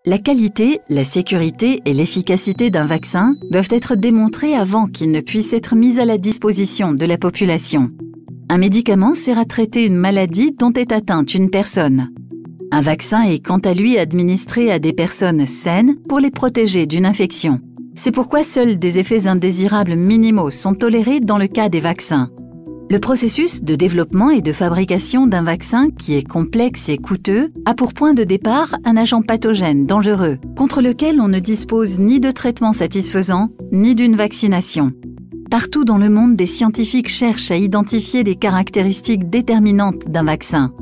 La qualité, la sécurité et l'efficacité d'un vaccin doivent être démontrées avant qu'il ne puisse être mis à la disposition de la population. Un médicament sert à traiter une maladie dont est atteinte une personne. Un vaccin est quant à lui administré à des personnes saines pour les protéger d'une infection. C'est pourquoi seuls des effets indésirables minimaux sont tolérés dans le cas des vaccins. Le processus de développement et de fabrication d'un vaccin, qui est complexe et coûteux, a pour point de départ un agent pathogène dangereux, contre lequel on ne dispose ni de traitement satisfaisant, ni d'une vaccination. Partout dans le monde, des scientifiques cherchent à identifier des caractéristiques déterminantes d'un vaccin.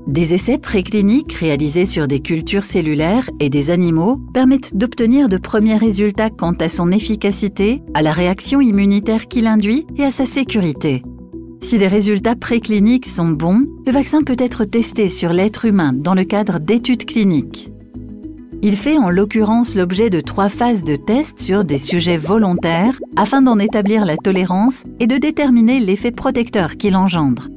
Des essais précliniques réalisés sur des cultures cellulaires et des animaux permettent d'obtenir de premiers résultats quant à son efficacité, à la réaction immunitaire qu'il induit et à sa sécurité. Si les résultats précliniques sont bons, le vaccin peut être testé sur l'être humain dans le cadre d'études cliniques. Il fait en l'occurrence l'objet de 3 phases de tests sur des sujets volontaires afin d'en établir la tolérance et de déterminer l'effet protecteur qu'il engendre.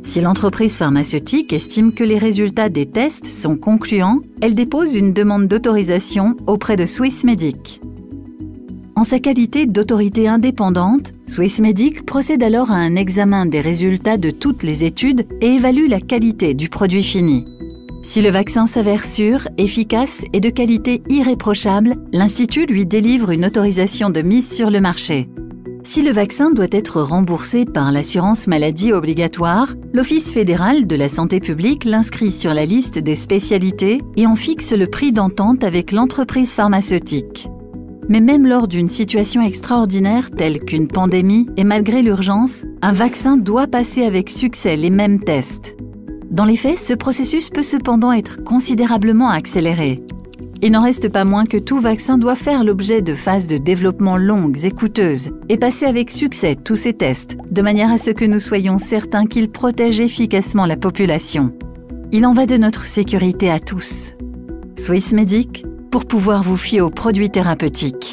Si l'entreprise pharmaceutique estime que les résultats des tests sont concluants, elle dépose une demande d'autorisation auprès de Swissmedic. En sa qualité d'autorité indépendante, Swissmedic procède alors à un examen des résultats de toutes les études et évalue la qualité du produit fini. Si le vaccin s'avère sûr, efficace et de qualité irréprochable, l'Institut lui délivre une autorisation de mise sur le marché. Si le vaccin doit être remboursé par l'assurance maladie obligatoire, l'Office fédéral de la santé publique l'inscrit sur la liste des spécialités et en fixe le prix d'entente avec l'entreprise pharmaceutique. Mais même lors d'une situation extraordinaire telle qu'une pandémie et malgré l'urgence, un vaccin doit passer avec succès les mêmes tests. Dans les faits, ce processus peut cependant être considérablement accéléré. Il n'en reste pas moins que tout vaccin doit faire l'objet de phases de développement longues et coûteuses et passer avec succès tous ces tests, de manière à ce que nous soyons certains qu'ils protègent efficacement la population. Il en va de notre sécurité à tous. Swissmedic, pour pouvoir vous fier aux produits thérapeutiques.